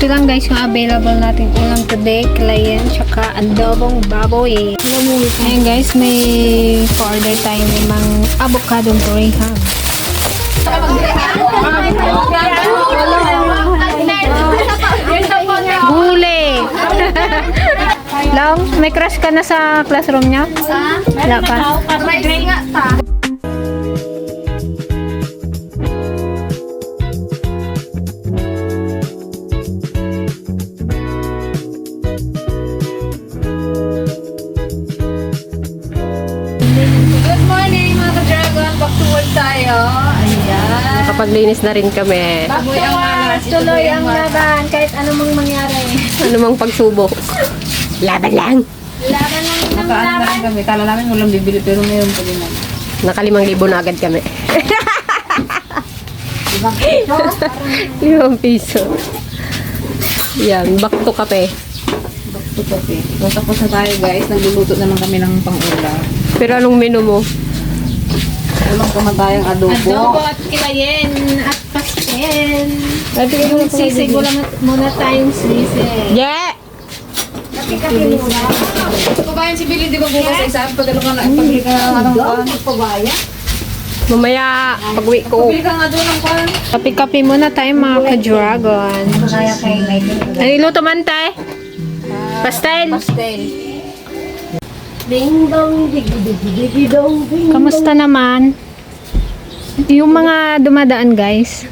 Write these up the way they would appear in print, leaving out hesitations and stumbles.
Ito lang guys yung available nating ulam today. Klayen, tsaka adobong baboy. Ayan guys, may pa-order tayo ng avocado torihang. Gulay. Long, may crush ka na sa classroom niya? Wala pa. Good morning mga ka-dragon, back to work tayo. Ayan. Nakapaglinis na rin kami. Baboy ang malas. Tuloy ang laban kahit anumang mangyari. Ano mang pagsubok. Laban lang. Laban lang ng Nakaano na rin kami. Kala namin walang bibili pero ngayon pwede na. Naka 5,000 na agad kami. 5 piso. Yan, back to kape. Back to coffee. Tapos na tayo guys. Nagluluto naman kami ng pang-ulam. Pero anong menu mo? Ulang naman tayong adobo. at kilayen at pastel. Sisig muna tayong sisig. Yeah! Pagkabayan si Billy, di ba bukas sa isa? Pagkalo ka na, pagbili ka na ng kwan. Mamaya, pag-uwi ko. Pagbili ka nga doon ng kwan. Kape-kape muna tayo mga ka-dragon. Ano iluto man tayo? Pastel. Pastel. Kamusta naman? Yung mga dumadaan guys.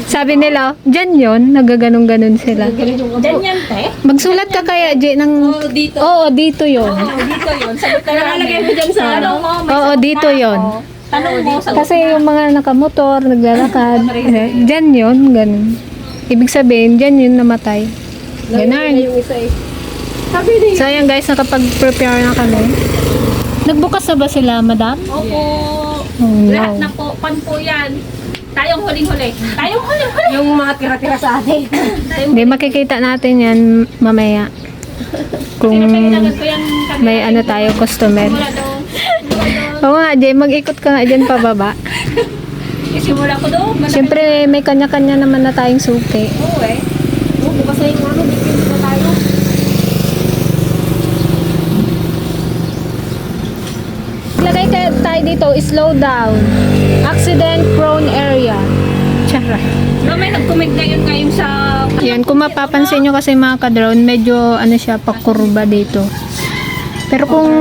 Sabi nila, dyan yun, nagaganong-ganon sila. Diyan yan, te? Magsulat ka kaya, J, ng... Dito. Oo, dito yun. Dito yun. Sabi ka nakalagay mo dyan sa ano mo. Oo, dito yun. Tanong mo sa Kasi yung mga nakamotor, naglalakad, dyan yun, ganun. Ibig sabihin, dyan yun namatay. Ganun. So, ayan guys, nakapag-prepare na kami. Nagbukas na ba sila, madam? Opo. Oh, Lahat no. na po. Pan po yan. Tayong huling-huli. Tayong huling-huli. Yung mga tira-tira sa atin. Hindi, makikita natin yan mamaya. Kung Pinagad ko yan kanina. may ano tayo, customer. Simula doon. Oo nga, Jay, mag-ikot ka nga dyan pababa. Isimula ko doon. Siyempre, may kanya-kanya naman na tayong suki. Oo eh. Oo, bukas na yung ano. Bibili na tayo. Lagay tayo dito, slow down. Accident prone area. Tsara. No, may nag-comment ngayon sa... Yan, kung mapapansin nyo kasi mga ka-drone, medyo ano siya, pakurba dito. Pero kung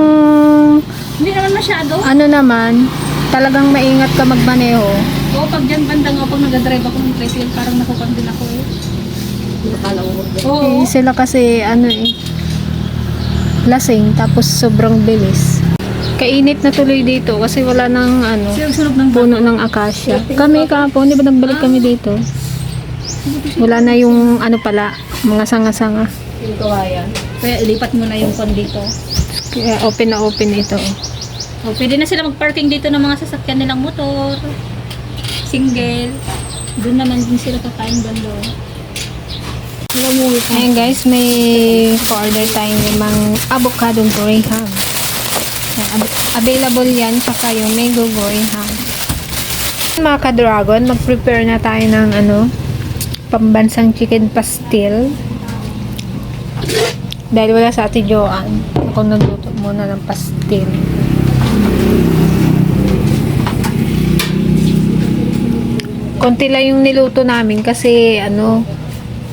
Hindi naman masyado. ano naman, talagang maingat ka magmaneho. Oo, pag dyan banda nga, pag nag-drive ako ng tricycle, parang nakupan din ako eh. Oo. Eh, sila kasi ano eh, lasing, tapos sobrang bilis. Kainit na tuloy dito kasi wala nang ano, Sunog ng puno ng akasya. Kami kahapon, di ba nagbalik kami dito? Wala na yung ano pala, mga sanga-sanga. yung kawayan. Kaya ilipat mo na yung kon dito. Kaya open na open ito. O, pwede na sila mag-parking dito ng mga sasakyan nilang motor. Single. Doon naman din sila kakain bando. Ayan guys, may pa-order tayo ng avocado torihang. Available yan, tsaka yung mango torihang. Mga ka-dragon, mag-prepare na tayo ng ano, pambansang chicken pastil. Dahil wala sa Ate Joanne, ako nagluto muna ng pastil. Konti lang yung niluto namin kasi ano,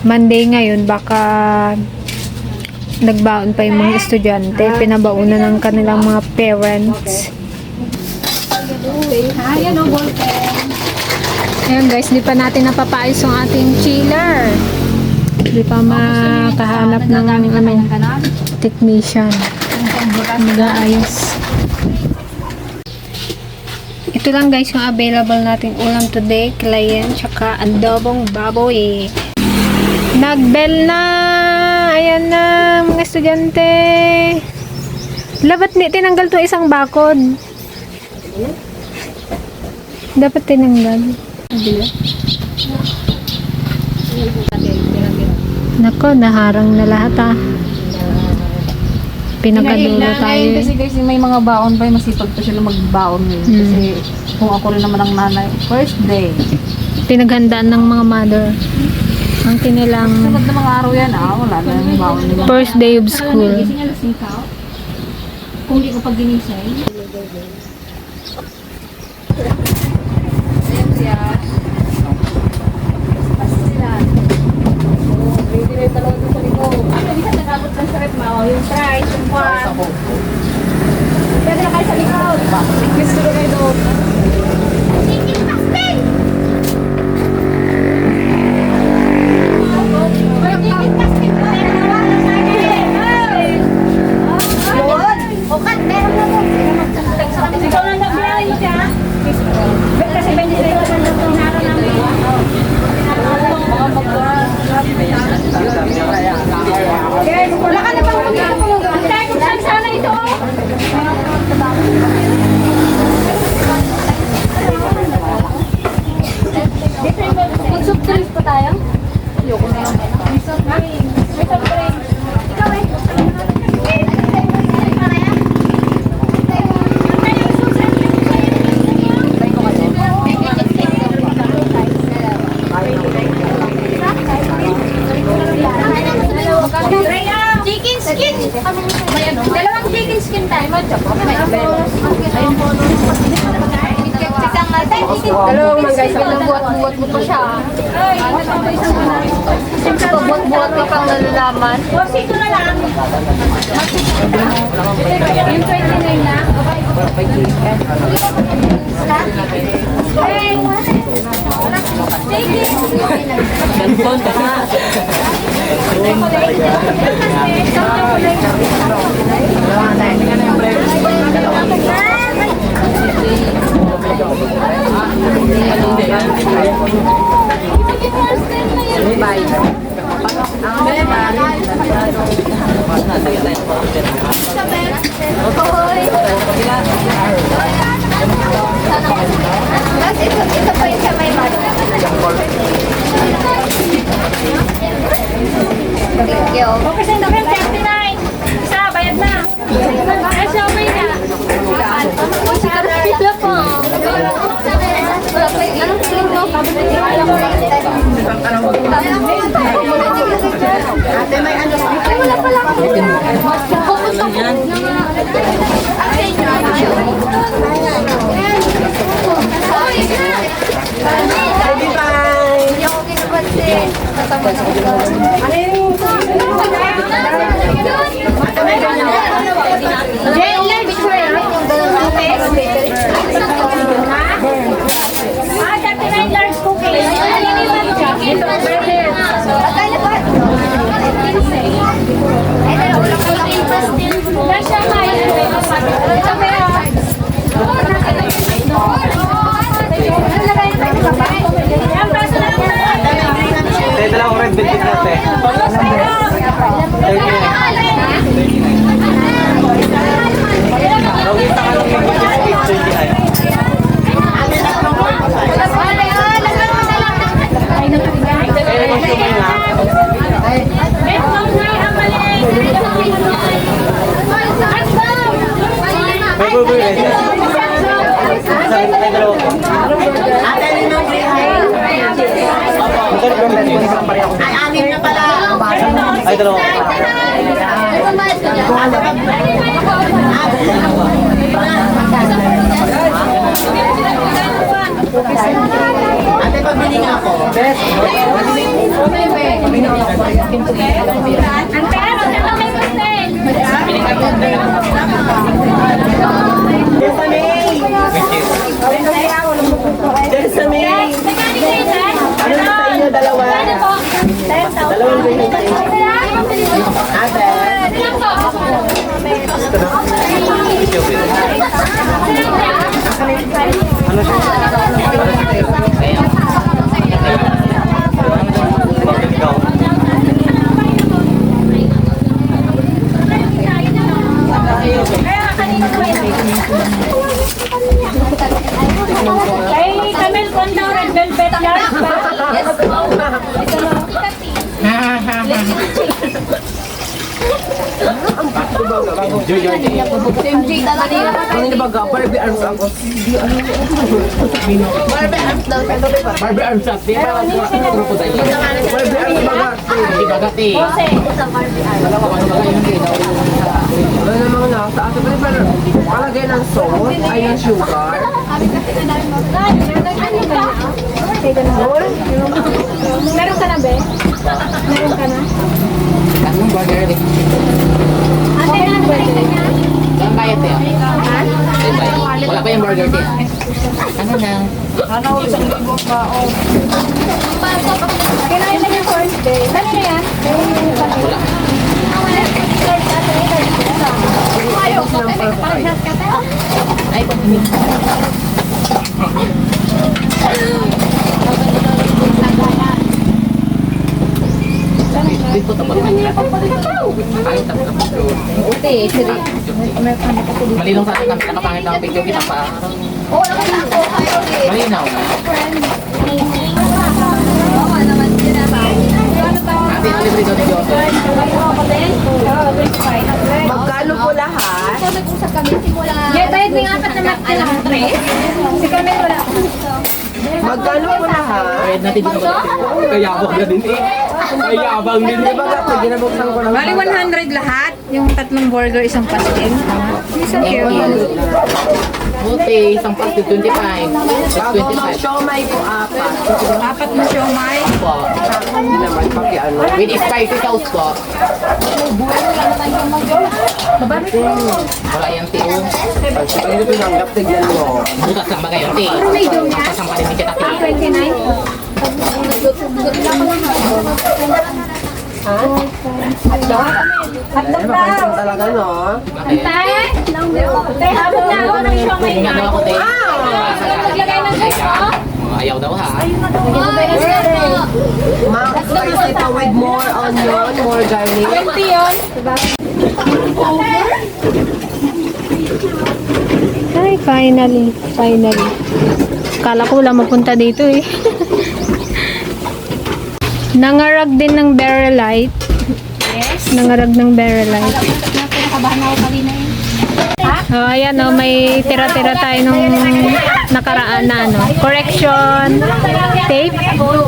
Monday ngayon, baka nagbaon pa yung mga estudyante, pinabaunan ng kanilang mga parents. Ayan o, ballpen. Ayan guys, di pa natin napapaayos yung ating chiller. Di pa makahanap ng ano, technician. Mag-aayos. Ito lang guys yung available nating ulam today. Klayen, tsaka adobong baboy. Nagbell na! Ayan na, mga estudyante. Dapat tinanggal to isang bakod. Dapat tinanggal. Nako, naharang na lahat ah. Pinagadulo tayo. Kasi guys, may mga baon pa, masipag pa sila magbaon ngayon. Kasi kung ako rin naman ang nanay, first day. Pinaghandaan ng mga mother. kanilang Sunod na mga araw yan wala na yung bawal nila. first day of school. Gising alas 5. Kung di ko pag ginising. Ayan siya. Hindi na yung talong sa likod. Hindi ka nagabot ng sarap mo. Yung fries, yung kwan. Pwede na kayo sa likod. Gusto ko kayo doon. Ikaw lang nag-blay siya. Kasi 23 na lang pinara namin. Wala ka na bang magkakapulong? Tayo kung saan sana ito. Mag-soft drinks pa tayo? Ayoko na yun. May soft drinks. May soft drinks. Ikaw eh. Chicken skin. Dalawang chicken skin tayo. Dalawang man guys, buhat-buhat mo pa siya. Buhat-buhat ka pang nalalaman. Ito na lang. Yung 29 na. Ito pa yung kamay mo. Thank you. Okay, sa'yo na 39. Isa, bayad na. Ay, siya, may na. Pizza pa. Anong feeling mo? Ate, may ano? Ay, wala pala ako. Focus ako. Baby, bye! Hindi ako kinapansin. Kasama na ko. Ano yung... Ah, 39 large cookies. Ito, burger. Akala ko. Ay, ulang ko lang yung pastil. Large siya kayo. Yan, paso na lang na. Tayo dalawang red velvet natin. Nakita ka lang yung picture niya. Eh, gusto mo nga. May bubuy eh. Tayo dalawa po. Anim na pala. Ay, dalawa po. Ate, pabili nga ako. Best. Ang pera, magkano may pastel? Magkano kayo, sir? Ano na sa inyo, dalawa? Ano po? 10,000. Dalawang ganyan sa inyo. Ate. Ilan po? Ano siya? Bakit ikaw? Kaya kanina po yun. Kay Camel Condor Red Velvet Large ba? MJ talaga. Kanina ba Barbie arms ako? Barbie arms daw siya. Barbie arms up. Di ba? Crocodile. Barbie arms ba? Bagati. Ano namang nasa ato pa rin palagay ng salt ay ng sugar. Meron ka na, be? Meron ka na? Anong burger rin? Ate, na burger niya? Ang bayad niya? Wala pa yung burger din. Ano na? Kinain na yung first day. Kanina yan? Wala. Ayaw ko. Parang ka tayo. Ay, dito tapos na. Ay, tapos na. Malinong sa atin kami nakapangit ng video kita pa. Malinaw. Ate, libre daw ni Jose. Magkano po lahat? Nag-usap kami simula. Yeah, tayo may apat na alam mo, tres. Si kami wala. Magkano po lahat? Pwede natin dito ba? Kayabang na din eh. Kayabang din Di eh. ba dati ginabuksan ko lang? Bali 100 lahat. Yung tatlong burger, isang pastel. Isang cute. Buti, isang pastil 25. That's Bago 25. mag-siomay po apat. Apat na siomay. Po. Hindi naman pakiano. With spicy sauce po. Wala yan, Tio. Pag ito pinanggap, tignan mo. Butas lang ba kayo, Tio? Butas lang pa rin ni Kita, Tio. 29. Makaisang talaga, no? Bakit? Tayo? Tayo, habang na ako ng siomay. Kung ano ako, Tio. Maglagay ng gas, oh. Ayaw daw, ha? Maglagay ng gas, oh. Ma'am, spice ito with more onion, more garlic. 20 yun. Ay, finally. Finally. Kala ko wala mapunta dito eh. Nangarag din ng Berylite. Yes. Nangarag ng Berylite. Pinakabahan ako kanina eh. Oh, ayan oh, may tira-tira tayo nung nakaraan na ano. Correction tape. Ano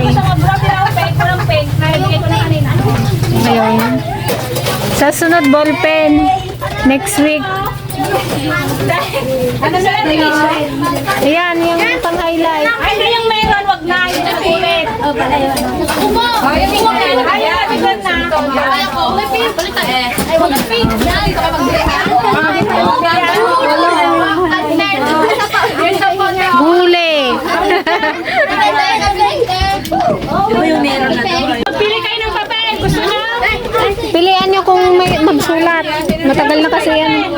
gusto mo, bro? Pink, walang pink. Nalagay ko na kanina. Ayun. Sa sunod, ballpen. Next week. Ano na lang Ayan, yung pang-highlight. Ay, hindi yung meron, wag na. Yung ulit. O, pala yun. Kumo! Ay, yung kumo. Ay, nabigyan na. Ay, ako. May pink. Balitan eh. Ay, wag na pink. Ay, ito ka mag-break. Huli. Ito yung meron na to. Pili kayo ng papel. Gusto nyo? Pilihan nyo kung may magsulat. Matagal na kasi yan.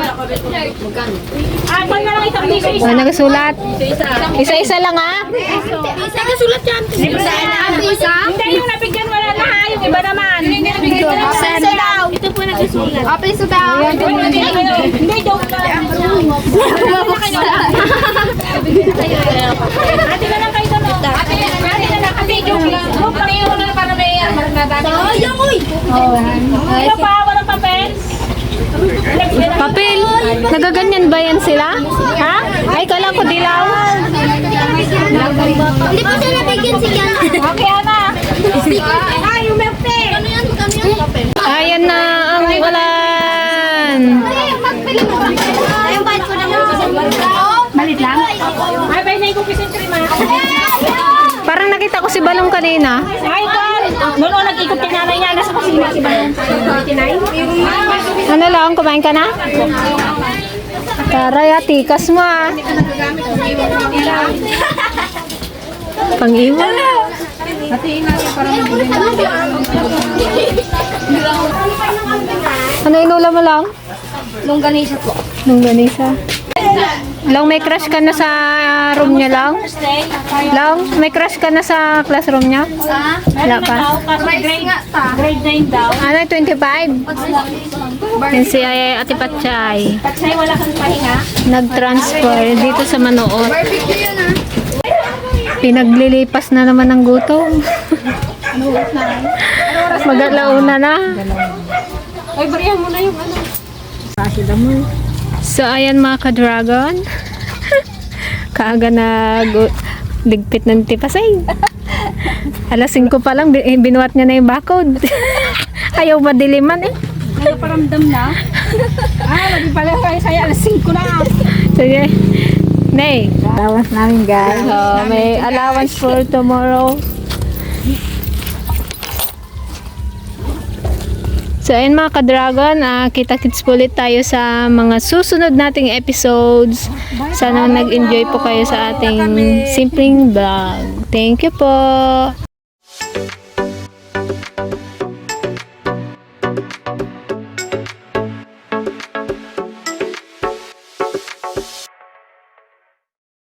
Apan na lang isang piso isa. Oh, nagsulat. Isa-isa lang ah. Isa ka sulat yan. Isa? Hindi, yung nabigyan wala na ha. Yung iba naman. Hindi nabigyan na. Piso daw. Ito po nagsusulat. Piso daw. Hindi, joke lang. Ate na lang kayo doon. Ate na lang. Ate, joke lang. Joke lang. Ate, na para may madami. Sayang, uy. Ano pa? Walang papel? Papel. Nagaganyan ba yan sila? Ha? Ay, kala ko dilaw. Hindi po sila nabigyan si Yana. Okay, Ana. Ay, yung mepe. Ano yan? Ayan na ang ulan. Magpili mo. Ayun ba? Ito naman. Malit lang? Ay, ba yung cookies and cream, ha? Parang nakita ko si Balong kanina. Ay, Carl! Noon, nag-ikot yung nanay niya. Nasa kusina si Balong. 29? Ano lang, kumain ka na? Taray, tikas mo ah. Pang-iwan. Ano inulam mo lang? Longganisa po. Longganisa. Lang, may crush ka na sa room niya lang? Lang, may crush ka na sa classroom niya? Wala pa. Grade 9 daw. Ano, 25? Yan si Ate Patchay. Patsay, wala kang pahinga. Nag-transfer dito sa Manoot. Pinaglilipas na naman ng gutom. Mag-alauna na. Ay, barihan mo na yung ano. So, ayan mga ka-dragon. Kaaga nag ligpit ng tipasay. Alas 5 pa lang, binuhat niya na yung barcode. Ayaw madiliman eh. Nagparamdam na. Lagi pala kayo sa'yo, alas 5 na. Sige. Nay. Allowance namin guys. So, may allowance for tomorrow. So, ayun mga ka-dragon, kita-kits po ulit tayo sa mga susunod nating episodes. Sana nag-enjoy po kayo sa ating simpleng vlog. Thank you po!